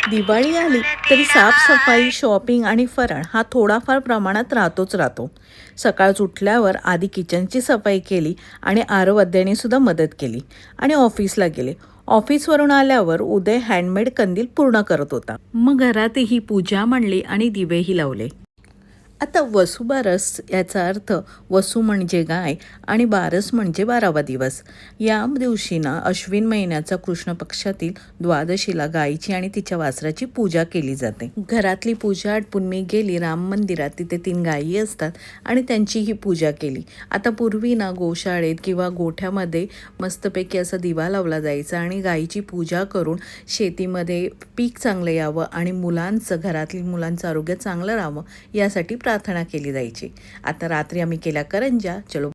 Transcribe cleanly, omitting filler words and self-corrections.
दिवाळी आली तरी साफसफाई, शॉपिंग आणि फराळ हा थोडाफार प्रमाणात राहतो. सकाळच उठल्यावर आधी किचनची सफाई केली आणि आरव अद्याने सुद्धा मदत केली आणि ऑफिसला गेले. ऑफिसवरून आल्यावर उदय हँडमेड कंदील पूर्ण करत होता. मग घरातही पूजा मांडली आणि दिवेही लावले. आता वसुबारस याचा अर्थ वसू म्हणजे गाय आणि बारस म्हणजे 12वा दिवस. या दिवशी अश्विन महिन्याचा कृष्ण पक्षातील द्वादशीला गायीची आणि तिच्या वासराची पूजा केली जाते. घरातली पूजा आटपून मी गेली राम मंदिरात. तिथे 3 गायी असतात आणि त्यांचीही पूजा केली. आता पूर्वी गोशाळेत किंवा गोठ्यामध्ये मस्तपैकी असा दिवा लावला जायचा आणि गायीची पूजा करून शेतीमध्ये पीक चांगलं यावं आणि घरातील मुलांचं आरोग्य चांगलं राहावं यासाठी प्रार्थना केली जायची. आता रात्री आम्ही केल्या करंज्या. चलो